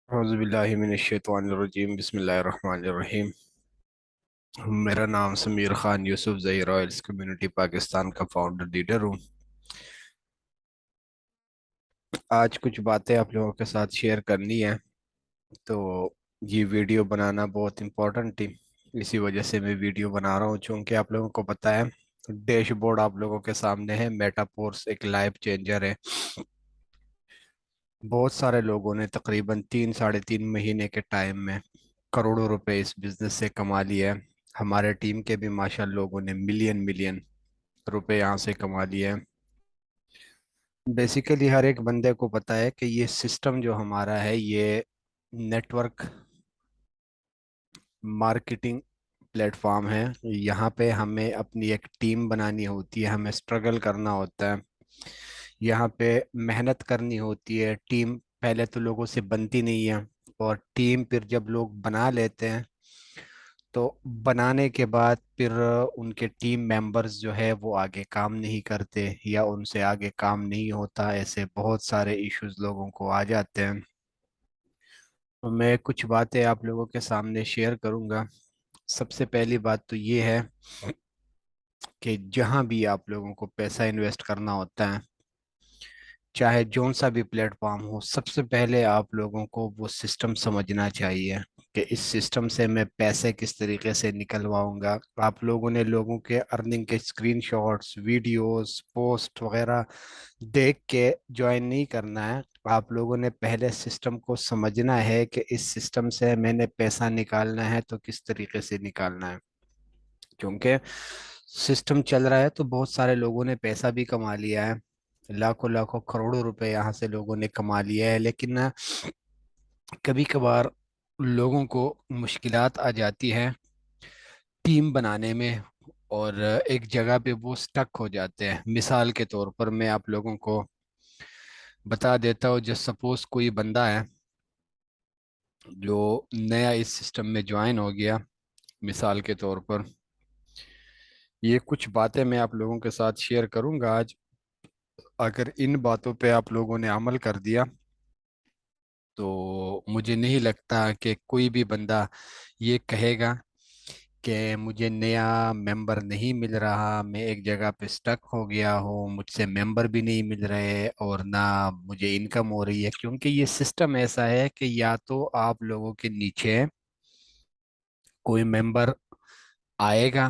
औज़ुबिल्लाहिमिनश्शैतानिर्रजीम बिस्मिल्लाहिर्रहमानिर्रहीम। मेरा नाम समीर खान यूसुफ ज़ही रॉयल्स कम्युनिटी पाकिस्तान का फाउंडर लीडर हूँ। आज कुछ बातें आप लोगों के साथ शेयर करनी है, तो ये वीडियो बनाना बहुत इम्पोर्टेंट थी। इसी वजह से मैं वीडियो बना रहा हूँ। चूँकि आप लोगों को पता है, डैशबोर्ड आप लोगों के सामने है। मेटाफोर्स एक लाइफ चेंजर है। बहुत सारे लोगों ने तकरीबन 3 साढ़े 3 महीने के टाइम में करोड़ों रुपए इस बिजनेस से कमा लिए हैं। हमारे टीम के भी माशा लोगों ने मिलियन मिलियन रुपए यहाँ से कमा लिए हैं। बेसिकली हर एक बंदे को पता है कि ये सिस्टम जो हमारा है, ये नेटवर्क मार्केटिंग प्लेटफॉर्म है। यहाँ पे हमें अपनी एक टीम बनानी होती है, हमें स्ट्रगल करना होता है, यहाँ पे मेहनत करनी होती है। टीम पहले तो लोगों से बनती नहीं है, और टीम फिर जब लोग बना लेते हैं तो बनाने के बाद फिर उनके टीम मेंबर्स जो है वो आगे काम नहीं करते, या उनसे आगे काम नहीं होता। ऐसे बहुत सारे इश्यूज लोगों को आ जाते हैं। तो मैं कुछ बातें आप लोगों के सामने शेयर करूंगा। सबसे पहली बात तो ये है कि जहां भी आप लोगों को पैसा इन्वेस्ट करना होता है, चाहे जौन सा भी प्लेटफॉर्म हो, सबसे पहले आप लोगों को वो सिस्टम समझना चाहिए कि इस सिस्टम से मैं पैसे किस तरीके से निकलवाऊंगा। आप लोगों ने लोगों के अर्निंग के स्क्रीनशॉट्स, वीडियोस, पोस्ट वगैरह देख के ज्वाइन नहीं करना है। आप लोगों ने पहले सिस्टम को समझना है कि इस सिस्टम से मैंने पैसा निकालना है तो किस तरीके से निकालना है। क्योंकि सिस्टम चल रहा है तो बहुत सारे लोगों ने पैसा भी कमा लिया है। लाखों लाखों करोड़ों रुपए यहाँ से लोगों ने कमा लिया है। लेकिन ना, कभी कभार लोगों को मुश्किलात आ जाती है टीम बनाने में, और एक जगह पे वो स्टक हो जाते हैं। मिसाल के तौर पर मैं आप लोगों को बता देता हूँ। जस्ट सपोज कोई बंदा है जो नया इस सिस्टम में ज्वाइन हो गया। मिसाल के तौर पर ये कुछ बातें मैं आप लोगों के साथ शेयर करूंगा आज। अगर इन बातों पे आप लोगों ने अमल कर दिया तो मुझे नहीं लगता कि कोई भी बंदा ये कहेगा कि मुझे नया मेंबर नहीं मिल रहा, मैं एक जगह पे स्टक हो गया हूँ, मुझसे मेंबर भी नहीं मिल रहे और ना मुझे इनकम हो रही है। क्योंकि ये सिस्टम ऐसा है कि या तो आप लोगों के नीचे कोई मेंबर आएगा,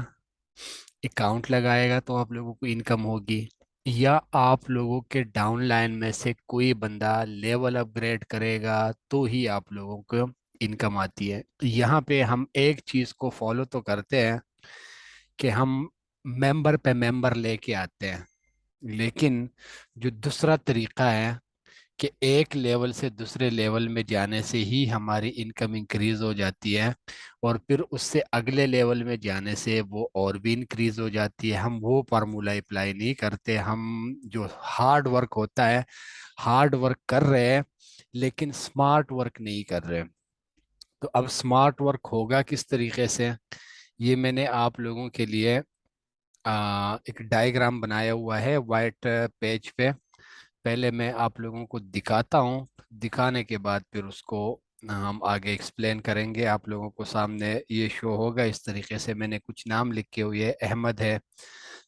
अकाउंट लगाएगा तो आप लोगों को इनकम होगी, या आप लोगों के डाउन लाइन में से कोई बंदा लेवल अपग्रेड करेगा तो ही आप लोगों को इनकम आती है। यहाँ पे हम एक चीज़ को फॉलो तो करते हैं कि हम मेंबर पे मेंबर लेके आते हैं। लेकिन जो दूसरा तरीका है कि एक लेवल से दूसरे लेवल में जाने से ही हमारी इनकम इंक्रीज हो जाती है, और फिर उससे अगले लेवल में जाने से वो और भी इंक्रीज हो जाती है। हम वो फार्मूला अप्लाई नहीं करते। हम जो हार्ड वर्क होता है, हार्ड वर्क कर रहे हैं, लेकिन स्मार्ट वर्क नहीं कर रहे। तो अब स्मार्ट वर्क होगा किस तरीके से, ये मैंने आप लोगों के लिए एक डायग्राम बनाया हुआ है वाइट पेज पे। पहले मैं आप लोगों को दिखाता हूँ, दिखाने के बाद फिर उसको हम आगे एक्सप्लेन करेंगे। आप लोगों को सामने ये शो होगा इस तरीके से। मैंने कुछ नाम लिखे हुए हैं, अहमद है,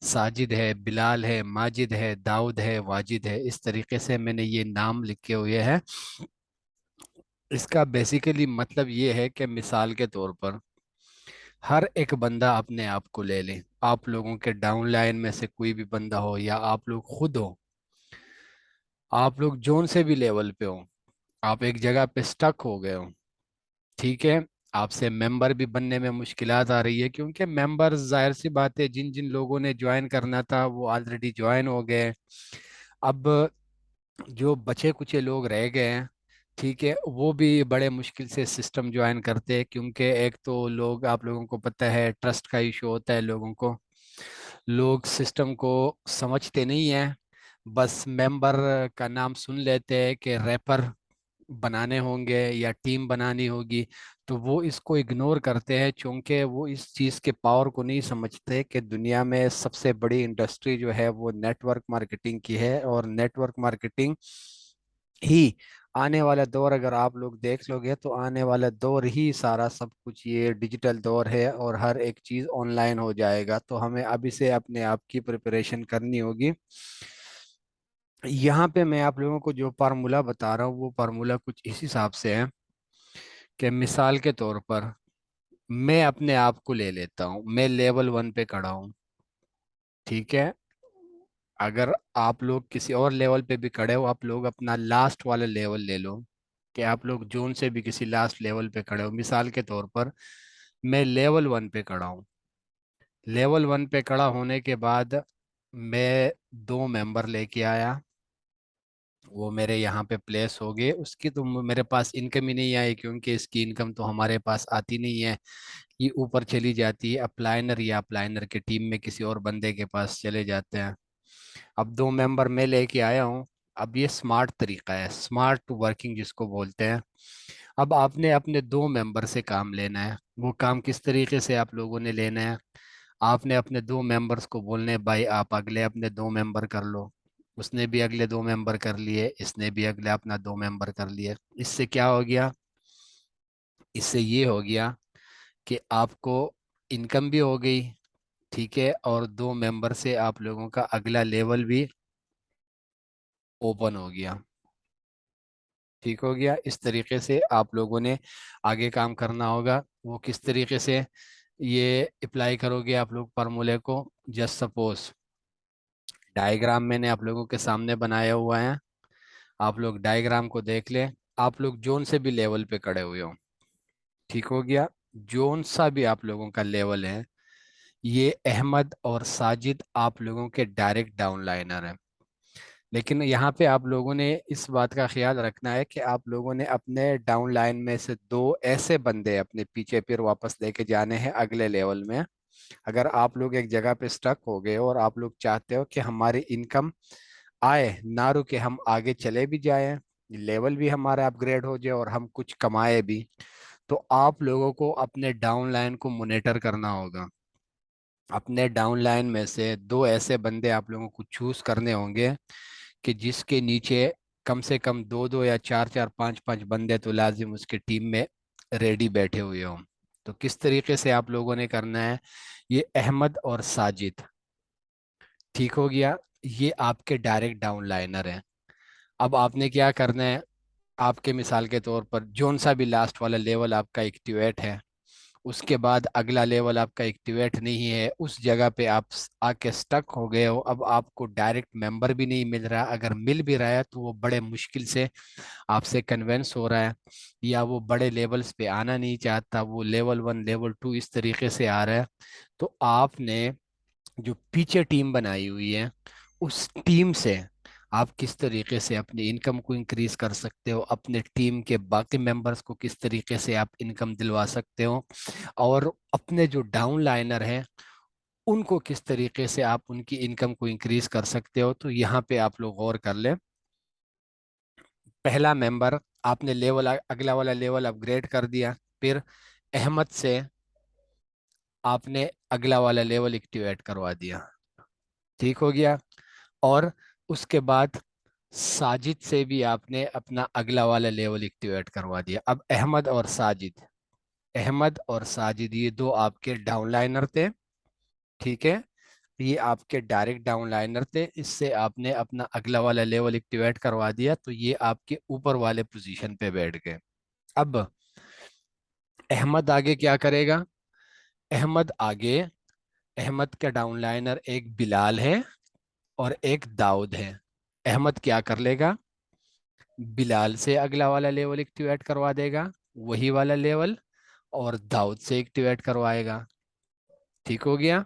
साजिद है, बिलाल है, माजिद है, दाऊद है, वाजिद है। इस तरीके से मैंने ये नाम लिखे हुए हैं। इसका बेसिकली मतलब ये है कि मिसाल के तौर पर हर एक बंदा अपने आप को ले ले। आप लोगों के डाउन लाइन में से कोई भी बंदा हो, या आप लोग खुद हो, आप लोग जोन से भी लेवल पे हो, आप एक जगह पे स्टक हो गए हो, ठीक है। आपसे मेंबर भी बनने में मुश्किलात आ रही है, क्योंकि मेंबर जाहिर सी बात है, जिन जिन लोगों ने ज्वाइन करना था वो ऑलरेडी ज्वाइन हो गए। अब जो बचे कुचे लोग रह गए हैं, ठीक है, वो भी बड़े मुश्किल से सिस्टम ज्वाइन करते हैं। क्योंकि एक तो लोग, आप लोगों को पता है, ट्रस्ट का इशू होता है लोगों को। लोग सिस्टम को समझते नहीं है, बस मेंबर का नाम सुन लेते हैं कि रैपर बनाने होंगे या टीम बनानी होगी, तो वो इसको इग्नोर करते हैं। चूंकि वो इस चीज़ के पावर को नहीं समझते कि दुनिया में सबसे बड़ी इंडस्ट्री जो है वो नेटवर्क मार्केटिंग की है, और नेटवर्क मार्केटिंग ही आने वाला दौर अगर आप लोग देख लोगे तो आने वाला दौर ही सारा सब कुछ ये डिजिटल दौर है और हर एक चीज़ ऑनलाइन हो जाएगा। तो हमें अभी से अपने आप की प्रिपरेशन करनी होगी। यहाँ पे मैं आप लोगों को जो फार्मूला बता रहा हूँ वो फार्मूला कुछ इस हिसाब से है कि मिसाल के तौर पर मैं अपने आप को ले लेता हूँ, मैं लेवल 1 पे खड़ा हूँ। ठीक है। अगर आप लोग किसी और लेवल पे भी खड़े हो, आप लोग अपना लास्ट वाला लेवल ले लो कि आप लोग जोन से भी किसी लास्ट लेवल पे खड़े हो। मिसाल के तौर पर मैं लेवल 1 पे खड़ा हूँ। लेवल 1 पे खड़ा होने के बाद मैं 2 मेंबर लेके आया, वो मेरे यहाँ पे प्लेस हो गए। उसकी तो मेरे पास इनकम ही नहीं आई, क्योंकि इसकी इनकम तो हमारे पास आती नहीं है, ये ऊपर चली जाती है अप्लाइनर या अप्लाइनर के टीम में किसी और बंदे के पास चले जाते हैं। अब 2 मेंबर मैं लेके आया हूँ। अब ये स्मार्ट तरीका है, स्मार्ट वर्किंग जिसको बोलते हैं। अब आपने अपने 2 मेंबर से काम लेना है। वो काम किस तरीके से आप लोगों ने लेना है? आपने अपने 2 मेंबर्स को बोलने भाई आप अगले अपने 2 मेंबर कर लो। उसने भी अगले 2 मेंबर कर लिए, इसने भी अगले अपना 2 मेंबर कर लिए। इससे क्या हो गया? इससे ये हो गया कि आपको इनकम भी हो गई। ठीक है। और 2 मेंबर से आप लोगों का अगला लेवल भी ओपन हो गया। ठीक हो गया। इस तरीके से आप लोगों ने आगे काम करना होगा। वो किस तरीके से ये अप्लाई करोगे आप लोग फार्मूले को? जस्ट सपोज डायग्राम मैंने आप लोगों के सामने बनाया हुआ है, आप लोग डायग्राम को देख लें। आप लोग जोन से भी लेवल पे खड़े हुए हो। ठीक हो गया। जोन सा भी आप लोगों का लेवल है, ये अहमद और साजिद आप लोगों के डायरेक्ट डाउनलाइनर हैं। लेकिन यहाँ पे आप लोगों ने इस बात का ख्याल रखना है कि आप लोगों ने अपने डाउन लाइन में से 2 ऐसे बंदे अपने पीछे फिर वापस लेके जाने हैं अगले लेवल में। अगर आप लोग एक जगह पे स्टक हो गए और आप लोग चाहते हो कि हमारी इनकम आए ना रुके, हम आगे चले भी जाएं, लेवल भी हमारा अपग्रेड हो जाए और हम कुछ कमाए भी, तो आप लोगों को अपने डाउन लाइन को मॉनिटर करना होगा। अपने डाउन लाइन में से 2 ऐसे बंदे आप लोगों को चूज करने होंगे कि जिसके नीचे कम से कम 2 2 या 4 4 5 5 बंदे तो लाजिम उसके टीम में रेडी बैठे हुए हों। तो किस तरीके से आप लोगों ने करना है? ये अहमद और साजिद, ठीक हो गया, ये आपके डायरेक्ट डाउनलाइनर हैं। अब आपने क्या करना है? आपके मिसाल के तौर पर जोन सा भी लास्ट वाला लेवल आपका एक्टिवेट है, उसके बाद अगला लेवल आपका एक्टिवेट नहीं है, उस जगह पे आप आके स्टक हो गए हो। अब आपको डायरेक्ट मेंबर भी नहीं मिल रहा, अगर मिल भी रहा है तो वो बड़े मुश्किल से आपसे कन्वेंस हो रहा है, या वो बड़े लेवल्स पे आना नहीं चाहता, वो लेवल 1 लेवल 2 इस तरीके से आ रहा है। तो आपने जो पीछे टीम बनाई हुई है, उस टीम से आप किस तरीके से अपनी इनकम को इंक्रीज कर सकते हो, अपने टीम के बाकी मेंबर्स को किस तरीके से आप इनकम दिलवा सकते हो, और अपने जो डाउन लाइनर हैं उनको किस तरीके से आप उनकी इनकम को इंक्रीज कर सकते हो। तो यहाँ पे आप लोग गौर कर ले। पहला मेंबर आपने लेवल अगला वाला लेवल अपग्रेड कर दिया, फिर अहमद से आपने अगला वाला लेवल एक्टिवेट करवा दिया। ठीक हो गया। और उसके बाद साजिद से भी आपने अपना अगला वाला लेवल एक्टिवेट करवा दिया। अब अहमद और साजिद, अहमद और साजिद ये 2 आपके डाउनलाइनर थे। ठीक है। ये आपके डायरेक्ट डाउनलाइनर थे, इससे आपने अपना अगला वाला लेवल एक्टिवेट करवा दिया, तो ये आपके ऊपर वाले पोजीशन पे बैठ गए। अब अहमद आगे क्या करेगा? अहमद आगे, अहमद का डाउनलाइनर एक बिलाल है और एक दाऊद है। अहमद क्या कर लेगा? बिलाल से अगला वाला लेवल एक्टिवेट करवा देगा, वही वाला लेवल, और दाऊद से एक्टिवेट करवाएगा। ठीक हो गया।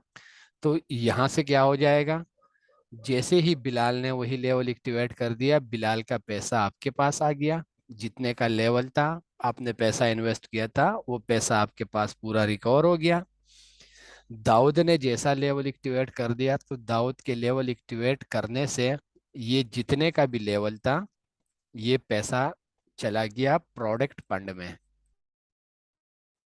तो यहाँ से क्या हो जाएगा? जैसे ही बिलाल ने वही लेवल एक्टिवेट कर दिया, बिलाल का पैसा आपके पास आ गया, जितने का लेवल था, आपने पैसा इन्वेस्ट किया था, वो पैसा आपके पास पूरा रिकवर हो गया। दाऊद ने जैसा लेवल एक्टिवेट कर दिया, तो दाऊद के लेवल एक्टिवेट करने से ये जितने का भी लेवल था, ये पैसा चला गया प्रोडक्ट फंड में।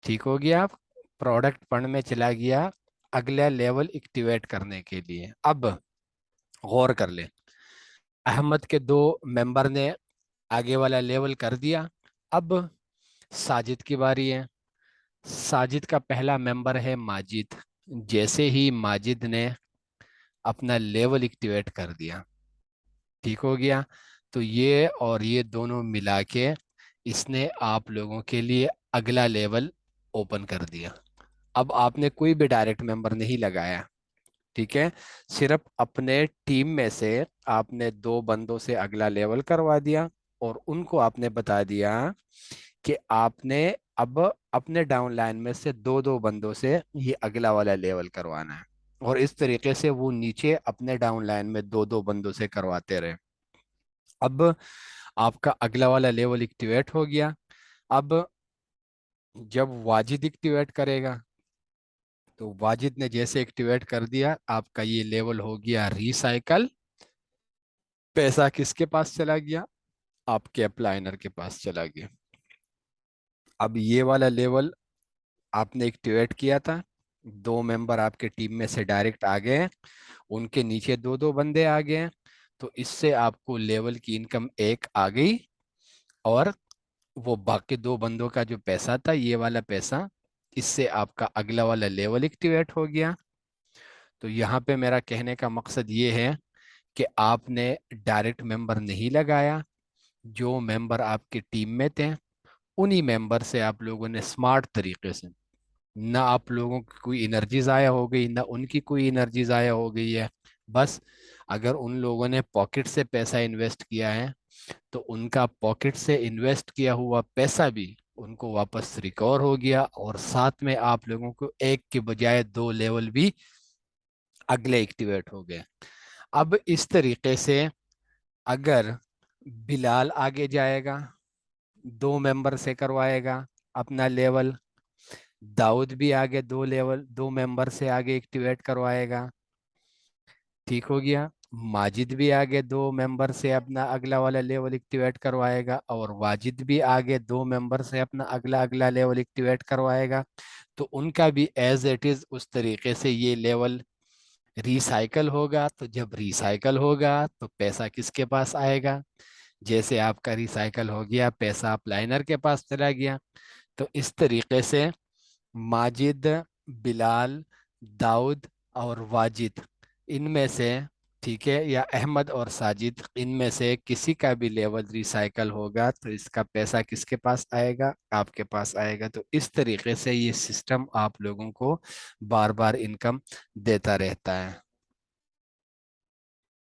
ठीक हो गया। प्रोडक्ट फंड में चला गया अगला लेवल एक्टिवेट करने के लिए। अब गौर कर ले, अहमद के 2 मेंबर ने आगे वाला लेवल कर दिया। अब साजिद की बारी है। साजिद का पहला मेंबर है माजिद। जैसे ही माजिद ने अपना लेवल एक्टिवेट कर दिया, ठीक हो गया, तो ये और ये दोनों मिला के इसने आप लोगों के लिए अगला लेवल ओपन कर दिया। अब आपने कोई भी डायरेक्ट मेंबर नहीं लगाया, ठीक है, सिर्फ अपने टीम में से आपने दो बंदों से अगला लेवल करवा दिया और उनको आपने बता दिया कि आपने अब अपने डाउन लाइन में से दो दो बंदों से ये अगला वाला लेवल करवाना है। और इस तरीके से वो नीचे अपने डाउन लाइन में दो दो बंदों से करवाते रहे। अब आपका अगला वाला लेवल एक्टिवेट हो गया। अब जब वाजिद एक्टिवेट करेगा, तो वाजिद ने जैसे एक्टिवेट कर दिया, आपका ये लेवल हो गया रिसाइकल। पैसा किसके पास चला गया? आपके अप्लाइनर के पास चला गया। अब ये वाला लेवल आपने एक्टिवेट किया था, दो मेंबर आपके टीम में से डायरेक्ट आ गए हैं, उनके नीचे दो दो बंदे आ गए हैं, तो इससे आपको लेवल की इनकम एक आ गई। और वो बाकी दो बंदों का जो पैसा था, ये वाला पैसा, इससे आपका अगला वाला लेवल एक्टिवेट हो गया। तो यहाँ पे मेरा कहने का मकसद ये है कि आपने डायरेक्ट मेंबर नहीं लगाया। जो मेंबर आपकी टीम में थे, उन्हीं मेंबर से आप लोगों ने स्मार्ट तरीके से, ना आप लोगों की कोई एनर्जी ज़ाया हो गई, ना उनकी कोई एनर्जी ज़ाया हो गई है। बस अगर उन लोगों ने पॉकेट से पैसा इन्वेस्ट किया है, तो उनका पॉकेट से इन्वेस्ट किया हुआ पैसा भी उनको वापस रिकवर हो गया, और साथ में आप लोगों को एक के बजाय दो लेवल भी अगले एक्टिवेट हो गए। अब इस तरीके से अगर बिलाल आगे जाएगा, दो मेंबर से करवाएगा अपना लेवल, दाऊद भी आगे दो लेवल दो मेंबर से आगे एक्टिवेट करवाएगा, ठीक हो गया, माजिद भी आगे दो मेंबर से अपना अगला वाला लेवल एक्टिवेट करवाएगा, और वाजिद भी आगे दो मेंबर से अपना अगला अगला लेवल एक्टिवेट करवाएगा, तो उनका भी एज इट इज उस तरीके से ये लेवल रिसाइकल होगा। तो जब रिसाइकल होगा तो पैसा किसके पास आएगा? जैसे आपका रिसाइकल हो गया, पैसा अप्लाइनर के पास चला गया। तो इस तरीके से माजिद, बिलाल, दाऊद और वाजिद, इनमें से, ठीक है, या अहमद और साजिद, इनमें से किसी का भी लेवल रिसाइकल होगा तो इसका पैसा किसके पास आएगा? आपके पास आएगा। तो इस तरीके से ये सिस्टम आप लोगों को बार बार इनकम देता रहता है।